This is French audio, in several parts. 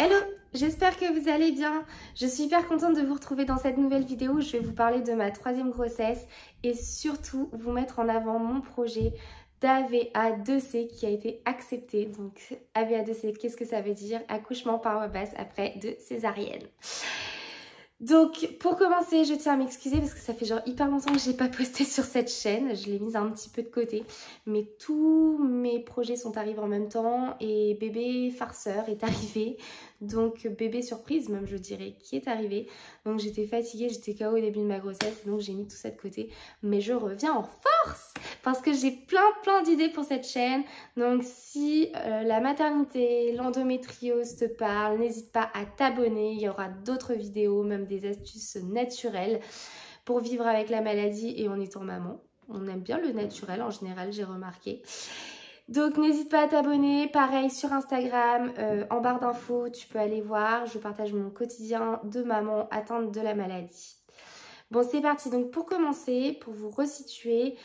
Hello, j'espère que vous allez bien. Je suis hyper contente de vous retrouver dans cette nouvelle vidéo où je vais vous parler de ma 3e grossesse et surtout vous mettre en avant mon projet d'AVA2C qui a été accepté. Donc AVA2C, qu'est-ce que ça veut dire? Accouchement par voie basse après de césarienne. Donc pour commencer, je tiens à m'excuser parce que ça fait genre hyper longtemps que j'ai pas posté sur cette chaîne. Je l'ai mise un petit peu de côté. Mais tous mes projets sont arrivés en même temps et bébé farceur est arrivé. Donc bébé surprise même je dirais qui est arrivé. Donc j'étais fatiguée, j'étais KO au début de ma grossesse. Donc j'ai mis tout ça de côté. Mais je reviens en force parce que j'ai plein d'idées pour cette chaîne. Donc si la maternité, l'endométriose te parle, n'hésite pas à t'abonner. Il y aura d'autres vidéos, même des astuces naturelles pour vivre avec la maladie et en étant maman. On aime bien le naturel en général, j'ai remarqué. Donc n'hésite pas à t'abonner, pareil sur Instagram, en barre d'infos, tu peux aller voir. Je partage mon quotidien de maman atteinte de la maladie. Bon, c'est parti. Donc pour commencer, pour vous resituer,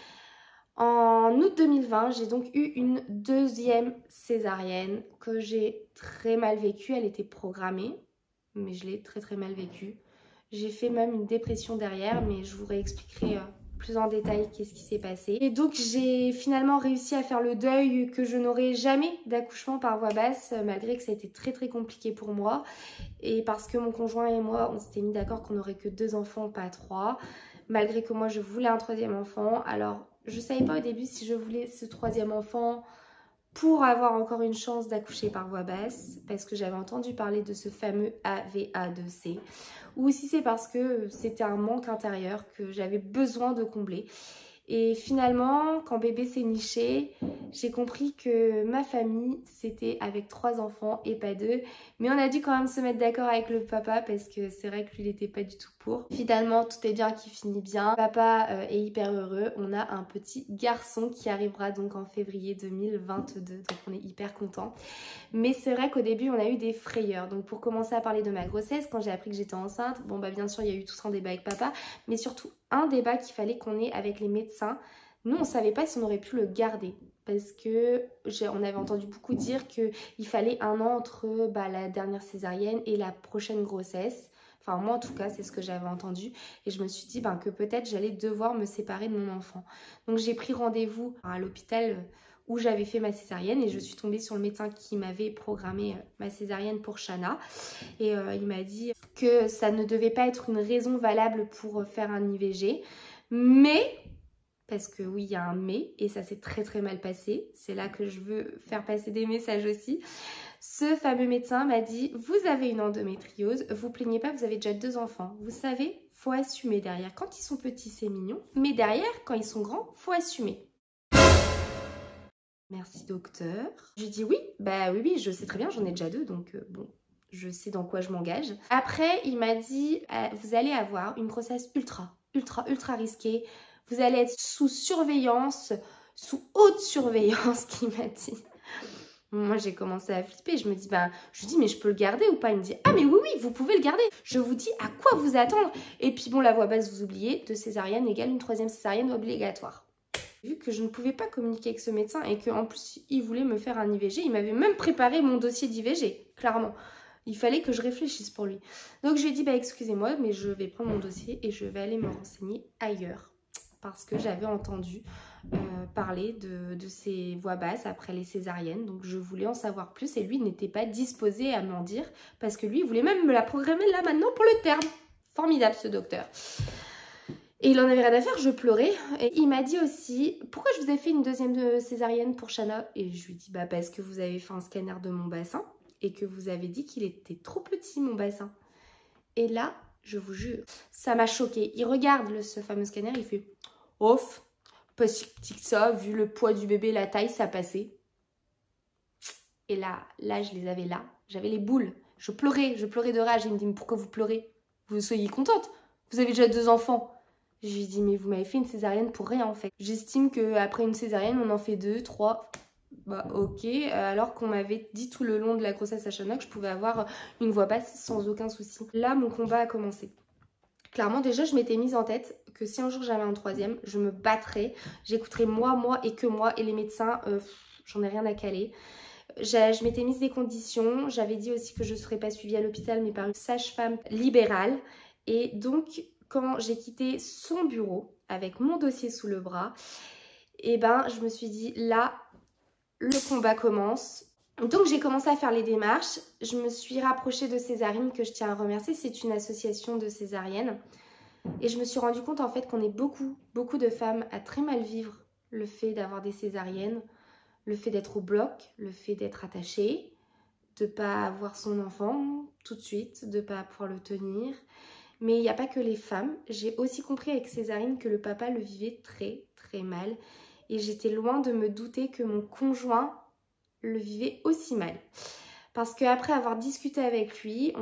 en août 2020, j'ai donc eu une 2e césarienne que j'ai très mal vécue. Elle était programmée, mais je l'ai très mal vécue. J'ai fait même une dépression derrière, mais je vous réexpliquerai plus en détail qu'est-ce qui s'est passé. Et donc j'ai finalement réussi à faire le deuil que je n'aurai jamais d'accouchement par voie basse, malgré que ça a été très compliqué pour moi. Et parce que mon conjoint et moi, on s'était mis d'accord qu'on n'aurait que 2 enfants, pas 3. Malgré que moi je voulais un 3e enfant. Alors je savais pas au début si je voulais ce 3e enfant pour avoir encore une chance d'accoucher par voie basse, parce que j'avais entendu parler de ce fameux AVA2C, ou si c'est parce que c'était un manque intérieur que j'avais besoin de combler. Et finalement, quand bébé s'est niché, j'ai compris que ma famille, c'était avec 3 enfants et pas 2. Mais on a dû quand même se mettre d'accord avec le papa parce que c'est vrai que lui, il n'était pas du tout pour. Finalement, tout est bien qui finit bien. Papa est hyper heureux. On a un petit garçon qui arrivera donc en février 2022. Donc on est hyper contents. Mais c'est vrai qu'au début, on a eu des frayeurs. Donc pour commencer à parler de ma grossesse, quand j'ai appris que j'étais enceinte, bon bah bien sûr, il y a eu tout un débat avec papa, mais surtout un débat qu'il fallait qu'on ait avec les médecins. Nous, on ne savait pas si on aurait pu le garder parce que on avait entendu beaucoup dire qu'il fallait 1 an entre la dernière césarienne et la prochaine grossesse. Enfin, moi, en tout cas, c'est ce que j'avais entendu. Et je me suis dit que peut-être j'allais devoir me séparer de mon enfant. Donc, j'ai pris rendez-vous à l'hôpital où j'avais fait ma césarienne et je suis tombée sur le médecin qui m'avait programmé ma césarienne pour Shana. Et il m'a dit que ça ne devait pas être une raison valable pour faire un IVG. Mais, parce que oui, il y a un mais, et ça s'est très mal passé. C'est là que je veux faire passer des messages aussi. Ce fameux médecin m'a dit, vous avez une endométriose, vous plaignez pas, vous avez déjà 2 enfants. Vous savez, faut assumer derrière. Quand ils sont petits, c'est mignon. Mais derrière, quand ils sont grands, faut assumer. Merci docteur. Je lui dis oui, oui, je sais très bien, j'en ai déjà 2, donc bon, je sais dans quoi je m'engage. Après, il m'a dit, vous allez avoir une grossesse ultra risquée. Vous allez être sous surveillance, sous haute surveillance, qu'il m'a dit. Moi, j'ai commencé à flipper. Je me dis, je lui dis, mais je peux le garder ou pas? Il me dit, ah, mais oui, vous pouvez le garder. Je vous dis à quoi vous attendre. Et puis bon, la voie basse, vous oubliez, 2 césariennes égale une 3e césarienne obligatoire. Vu que je ne pouvais pas communiquer avec ce médecin et qu'en plus il voulait me faire un IVG, il m'avait même préparé mon dossier d'IVG, clairement. Il fallait que je réfléchisse pour lui. Donc je lui ai dit, excusez-moi, mais je vais prendre mon dossier et je vais aller me renseigner ailleurs. Parce que j'avais entendu parler de ces voies basses après les césariennes. Donc je voulais en savoir plus et lui n'était pas disposé à m'en dire parce que lui il voulait même me la programmer là maintenant pour le terme. Formidable ce docteur. Et il en avait rien à faire, je pleurais. Et il m'a dit aussi, pourquoi je vous ai fait une 2e césarienne pour Shana? Et je lui ai dit, parce que vous avez fait un scanner de mon bassin et que vous avez dit qu'il était trop petit mon bassin. Et là, je vous jure, ça m'a choquée. Il regarde ce fameux scanner, il fait, off, pas si petit que ça, vu le poids du bébé, la taille, ça passait. Et là, je les avais là, j'avais les boules. Je pleurais de rage. Il me dit, mais pourquoi vous pleurez? Vous soyez contente, vous avez déjà 2 enfants. Je lui dis, mais vous m'avez fait une césarienne pour rien en fait. J'estime qu'après une césarienne, on en fait 2, 3. Ok, alors qu'on m'avait dit tout le long de la grossesse à Shana que je pouvais avoir une voie basse sans aucun souci. Là, mon combat a commencé. Clairement, déjà, je m'étais mise en tête que si un jour j'avais un 3e, je me battrais. J'écouterais moi et que moi. Et les médecins, j'en ai rien à caler. Je m'étais mise des conditions. J'avais dit aussi que je ne serais pas suivie à l'hôpital mais par une sage-femme libérale. Et donc, quand j'ai quitté son bureau avec mon dossier sous le bras, et ben, je me suis dit, là, le combat commence. Donc, j'ai commencé à faire les démarches. Je me suis rapprochée de Césarine, que je tiens à remercier. C'est une association de césariennes. Et je me suis rendu compte, en fait, qu'on est beaucoup de femmes à très mal vivre le fait d'avoir des césariennes, le fait d'être au bloc, le fait d'être attachée, de ne pas avoir son enfant tout de suite, de ne pas pouvoir le tenir. Mais il n'y a pas que les femmes. J'ai aussi compris avec Césarine que le papa le vivait très mal. Et j'étais loin de me douter que mon conjoint le vivait aussi mal. Parce qu'après avoir discuté avec lui,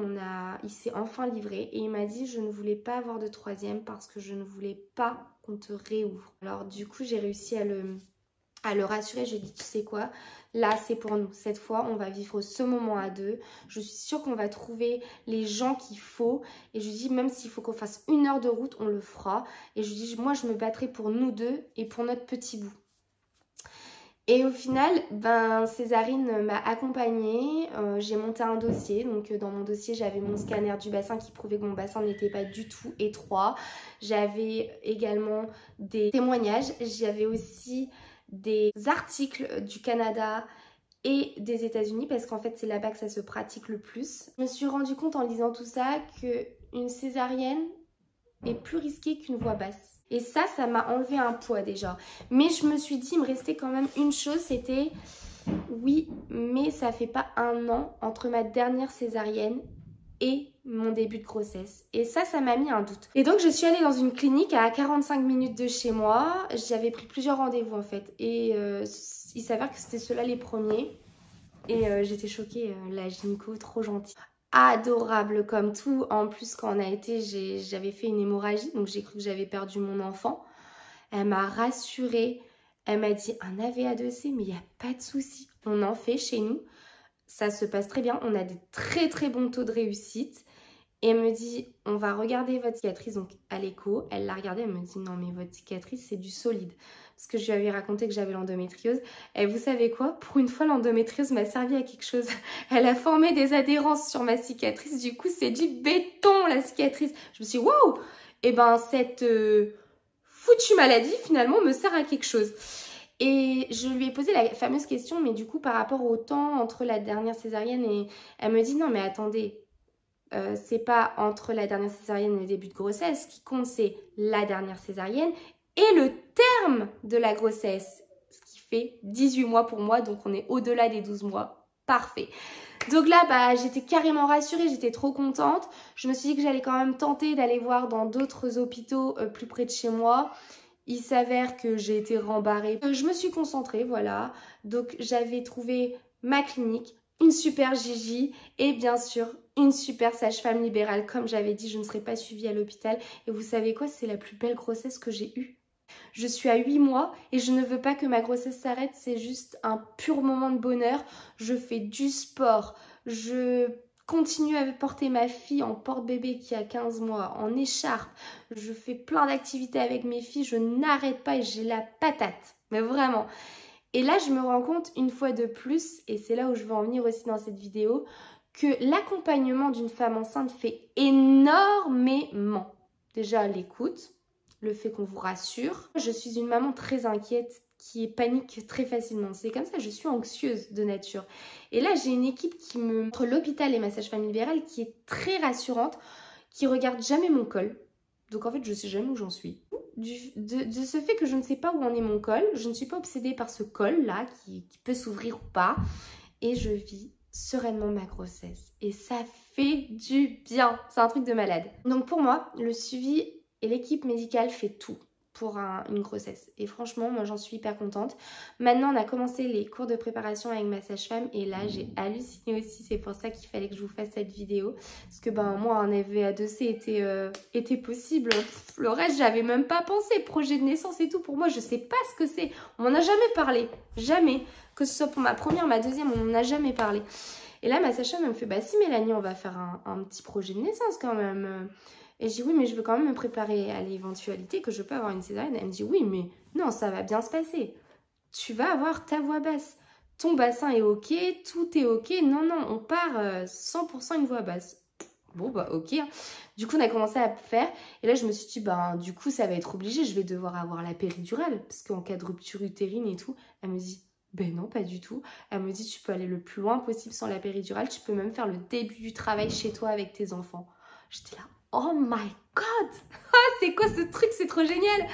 il s'est enfin livré et il m'a dit « Je ne voulais pas avoir de troisième parce que je ne voulais pas qu'on te réouvre. » Alors du coup, j'ai réussi à le rassurer. Je lui ai dit « Tu sais quoi ? Là, c'est pour nous. Cette fois, on va vivre ce moment à deux. Je suis sûre qu'on va trouver les gens qu'il faut. » Et je lui dis « Même s'il faut qu'on fasse 1 heure de route, on le fera. » Et je lui dis « Moi, je me battrai pour nous deux et pour notre petit bout. » Et au final, Césarine m'a accompagnée, j'ai monté un dossier. Donc dans mon dossier, j'avais mon scanner du bassin qui prouvait que mon bassin n'était pas du tout étroit. J'avais également des témoignages, j'avais aussi des articles du Canada et des États-Unis parce qu'en fait, c'est là-bas que ça se pratique le plus. Je me suis rendu compte en lisant tout ça qu'une césarienne est plus risquée qu'une voix basse. Et ça m'a enlevé un poids déjà. Mais je me suis dit, il me restait quand même une chose, c'était... Oui, mais ça fait pas 1 an entre ma dernière césarienne et mon début de grossesse. Et ça m'a mis un doute. Et donc, je suis allée dans une clinique à 45 minutes de chez moi. J'avais pris plusieurs rendez-vous en fait. Et il s'avère que c'était ceux-là les premiers. Et j'étais choquée, la gynéco, trop gentille. Adorable comme tout. En plus, quand on a été, j'avais fait une hémorragie, donc j'ai cru que j'avais perdu mon enfant. Elle m'a rassurée. Elle m'a dit un AVA2C, mais il n'y a pas de souci. On en fait chez nous. Ça se passe très bien. On a des très bons taux de réussite. Et elle me dit, on va regarder votre cicatrice. Donc à l'écho, elle l'a regardée. Elle me dit, non mais votre cicatrice, c'est du solide. Parce que je lui avais raconté que j'avais l'endométriose. Et vous savez quoi? Pour une fois, l'endométriose m'a servi à quelque chose. Elle a formé des adhérences sur ma cicatrice. Du coup, c'est du béton, la cicatrice. Je me suis dit, waouh! Et ben, cette foutue maladie, finalement, me sert à quelque chose. Et je lui ai posé la fameuse question, mais du coup, par rapport au temps entre la dernière césarienne et... Elle me dit, non, mais attendez, c'est pas entre la dernière césarienne et le début de grossesse. Ce qui compte, c'est la dernière césarienne et le terme de la grossesse, ce qui fait 18 mois pour moi, donc on est au-delà des 12 mois. Parfait. Donc là, j'étais carrément rassurée, j'étais trop contente. Je me suis dit que j'allais quand même tenter d'aller voir dans d'autres hôpitaux plus près de chez moi. Il s'avère que j'ai été rembarrée. Je me suis concentrée, voilà. Donc j'avais trouvé ma clinique, une super Gigi et bien sûr une super sage-femme libérale. Comme j'avais dit, je ne serais pas suivie à l'hôpital. Et vous savez quoi? C'est la plus belle grossesse que j'ai eue. Je suis à 8 mois et je ne veux pas que ma grossesse s'arrête. C'est juste un pur moment de bonheur. Je fais du sport. Je continue à porter ma fille en porte-bébé qui a 15 mois, en écharpe. Je fais plein d'activités avec mes filles. Je n'arrête pas et j'ai la patate. Mais vraiment. Et là, je me rends compte une fois de plus, et c'est là où je veux en venir aussi dans cette vidéo, que l'accompagnement d'une femme enceinte fait énormément. Déjà, l'écoute. Le fait qu'on vous rassure. Je suis une maman très inquiète qui panique très facilement. C'est comme ça, je suis anxieuse de nature. Et là, j'ai une équipe entre l'hôpital et ma sage-femme libérale qui est très rassurante, qui regarde jamais mon col. Donc en fait, je sais jamais où j'en suis. De ce fait que je ne sais pas où en est mon col, je ne suis pas obsédée par ce col-là qui peut s'ouvrir ou pas. Et je vis sereinement ma grossesse. Et ça fait du bien. C'est un truc de malade. Donc pour moi, le suivi... Et l'équipe médicale fait tout pour une grossesse. Et franchement, moi j'en suis hyper contente. Maintenant, on a commencé les cours de préparation avec ma sage-femme. Et là, j'ai halluciné aussi. C'est pour ça qu'il fallait que je vous fasse cette vidéo. Parce que moi, un AVA2C était possible. Le reste, j'avais même pas pensé. Projet de naissance et tout. Pour moi, je sais pas ce que c'est. On m'en a jamais parlé. Jamais. Que ce soit pour ma première, ma deuxième, on m'en a jamais parlé. Et là, ma sage-femme me fait, bah si Mélanie, on va faire un petit projet de naissance quand même. Et je dis oui, mais je veux quand même me préparer à l'éventualité que je peux avoir une césarienne. Elle me dit oui, mais non, ça va bien se passer. Tu vas avoir ta voix basse. ton bassin est ok, tout est ok. Non, non, on part 100% une voix basse. Bon, bah ok. Du coup, on a commencé à faire. Et là, je me suis dit, ben, du coup, ça va être obligé. Je vais devoir avoir la péridurale. Parce qu'en cas de rupture utérine et tout, elle me dit, ben non, pas du tout. Elle me dit, tu peux aller le plus loin possible sans la péridurale. Tu peux même faire le début du travail chez toi avec tes enfants. J'étais là, oh my god! C'est quoi ce truc? C'est trop génial!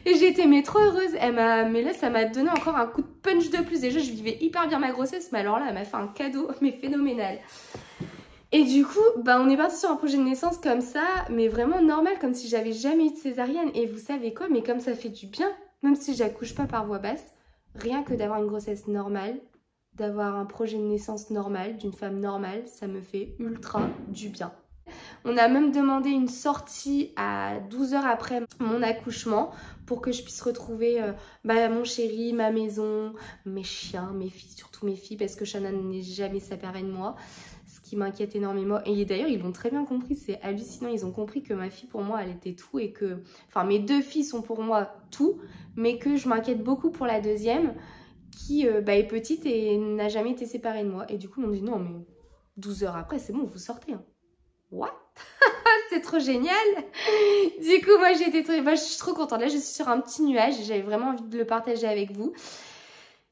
Et j'ai été mais trop heureuse. Mais là, ça m'a donné encore un coup de punch de plus. Déjà, je vivais hyper bien ma grossesse. Mais alors là, elle m'a fait un cadeau, mais phénoménal. Et du coup, bah, on est parti sur un projet de naissance comme ça, mais vraiment normal, comme si j'avais jamais eu de césarienne. Et vous savez quoi, mais comme ça fait du bien, même si j'accouche pas par voie basse, rien que d'avoir une grossesse normale, d'avoir un projet de naissance normal, d'une femme normale, ça me fait ultra du bien. On a même demandé une sortie à 12 heures après mon accouchement pour que je puisse retrouver mon chéri, ma maison, mes chiens, mes filles, surtout mes filles, parce que Shannon n'est jamais séparée de moi. Ce qui m'inquiète énormément. Et d'ailleurs, ils l'ont très bien compris, c'est hallucinant. Ils ont compris que ma fille, pour moi, elle était tout et que... Enfin, mes deux filles sont pour moi tout, mais que je m'inquiète beaucoup pour la deuxième qui est petite et n'a jamais été séparée de moi. Et du coup, ils m'ont dit non, mais 12 heures après, c'est bon, vous sortez. Hein. What? C'est trop génial! Du coup, moi, je suis trop contente. Là, je suis sur un petit nuage et j'avais vraiment envie de le partager avec vous.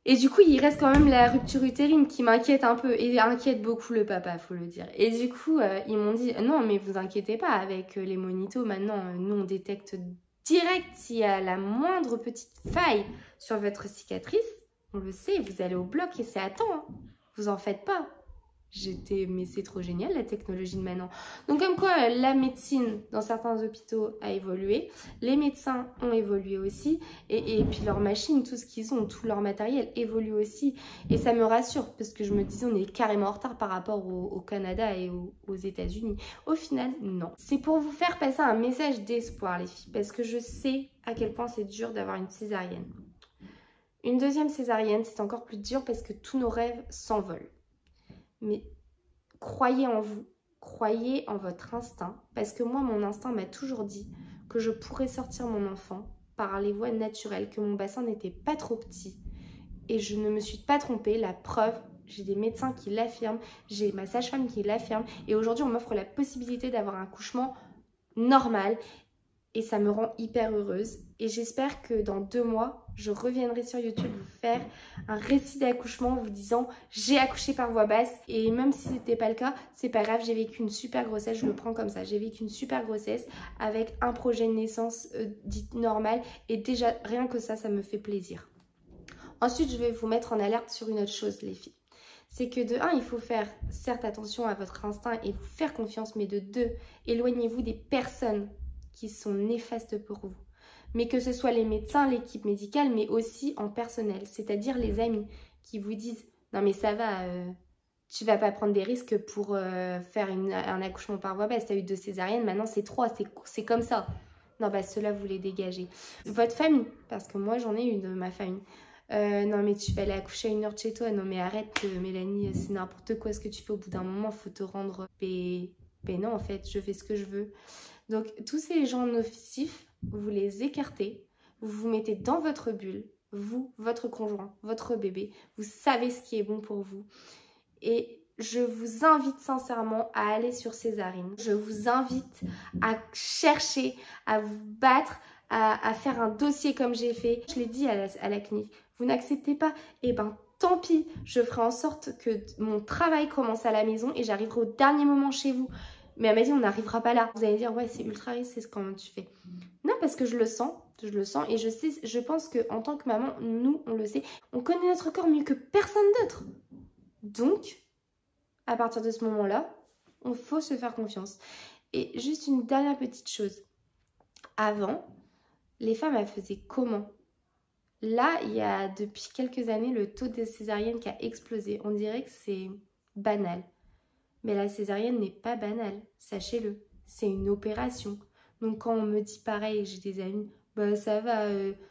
Et du coup, il reste quand même la rupture utérine qui m'inquiète un peu et inquiète beaucoup le papa, faut le dire. Et du coup, ils m'ont dit, non, mais vous inquiétez pas, avec les monitos, maintenant, nous, on détecte direct s'il y a la moindre petite faille sur votre cicatrice. On le sait, vous allez au bloc et c'est à temps. Hein. Vous en faites pas. Mais c'est trop génial la technologie de maintenant. Donc comme quoi la médecine dans certains hôpitaux a évolué, les médecins ont évolué aussi et puis leurs machines, tout ce qu'ils ont, tout leur matériel évolue aussi et ça me rassure parce que je me disais on est carrément en retard par rapport au Canada et aux États-Unis. Au final, non. C'est pour vous faire passer un message d'espoir les filles parce que je sais à quel point c'est dur d'avoir une césarienne. Une deuxième césarienne, c'est encore plus dur parce que tous nos rêves s'envolent. Mais croyez en vous, croyez en votre instinct, parce que moi, mon instinct m'a toujours dit que je pourrais sortir mon enfant par les voies naturelles, que mon bassin n'était pas trop petit. Et je ne me suis pas trompée, la preuve, j'ai des médecins qui l'affirment, j'ai ma sage-femme qui l'affirme, et aujourd'hui, on m'offre la possibilité d'avoir un accouchement normal. Et ça me rend hyper heureuse. Et j'espère que dans 2 mois, je reviendrai sur YouTube vous faire un récit d'accouchement vous disant j'ai accouché par voie basse. Et même si ce n'était pas le cas, c'est pas grave, j'ai vécu une super grossesse, je le prends comme ça. J'ai vécu une super grossesse avec un projet de naissance dit normal. Et déjà, rien que ça me fait plaisir. Ensuite, je vais vous mettre en alerte sur une autre chose, les filles. C'est que de 1, il faut faire certes attention à votre instinct et vous faire confiance, mais de 2, éloignez-vous des personnes qui sont néfastes pour vous. Mais que ce soit les médecins, l'équipe médicale, mais aussi en personnel, c'est-à-dire les amis qui vous disent « Non mais ça va, tu vas pas prendre des risques pour faire un accouchement par voie basse, tu as eu 2 césariennes, maintenant c'est 3, c'est comme ça. » Non bah ceux-là vous les dégagez. Votre famille, parce que moi j'en ai une de ma famille. Non mais tu vas aller accoucher à 1 heure de chez toi, non mais arrête Mélanie, c'est n'importe quoi ce que tu fais, au bout d'un moment faut te rendre... Mais non en fait, je fais ce que je veux. Donc, tous ces gens nocifs, vous les écartez, vous vous mettez dans votre bulle, vous, votre conjoint, votre bébé, vous savez ce qui est bon pour vous. Et je vous invite sincèrement à aller sur Césarine. Je vous invite à chercher, à vous battre, à faire un dossier comme j'ai fait. Je l'ai dit à la clinique, vous n'acceptez pas, eh ben tant pis, je ferai en sorte que mon travail commence à la maison et j'arriverai au dernier moment chez vous. Mais elle m'a dit, on n'arrivera pas là. Vous allez dire, ouais, c'est ultra risque, c'est comment tu fais. Non, parce que je le sens et je sais, je pense qu'en tant que maman, nous, on le sait, on connaît notre corps mieux que personne d'autre. Donc, à partir de ce moment-là, il faut se faire confiance. Et juste une dernière petite chose. Avant, les femmes, elles faisaient comment? Là, il y a depuis quelques années, le taux de césarienne qui a explosé. On dirait que c'est banal. Mais la césarienne n'est pas banale, sachez-le. C'est une opération. Donc quand on me dit pareil, j'ai des amis, bah ça va,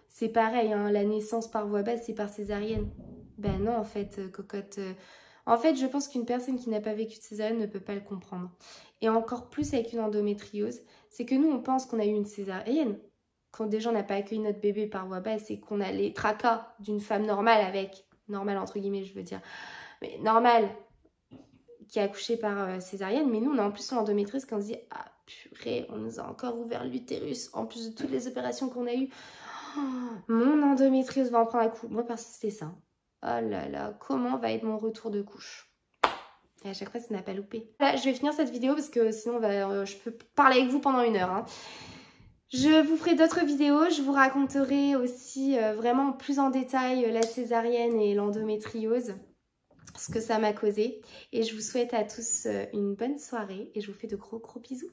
c'est pareil, hein, la naissance par voie basse, c'est par césarienne. Ben non, en fait, cocotte. En fait, je pense qu'une personne qui n'a pas vécu de césarienne ne peut pas le comprendre. Et encore plus avec une endométriose, c'est que nous, on pense qu'on a eu une césarienne. Quand déjà on n'a pas accueilli notre bébé par voie basse et qu'on a les tracas d'une femme normale avec normal entre guillemets je veux dire, mais normal, qui a accouché par césarienne, mais nous on a en plus l'endométriose quand on se dit ah purée, on nous a encore ouvert l'utérus en plus de toutes les opérations qu'on a eues. Oh, mon endométriose va en prendre un coup. Moi perso c'était ça. Oh là là, comment va être mon retour de couche? Et à chaque fois ça n'a pas loupé. Là je vais finir cette vidéo parce que sinon je peux parler avec vous pendant 1 heure. Hein. Je vous ferai d'autres vidéos, je vous raconterai aussi vraiment plus en détail la césarienne et l'endométriose, ce que ça m'a causé. Et je vous souhaite à tous une bonne soirée et je vous fais de gros bisous.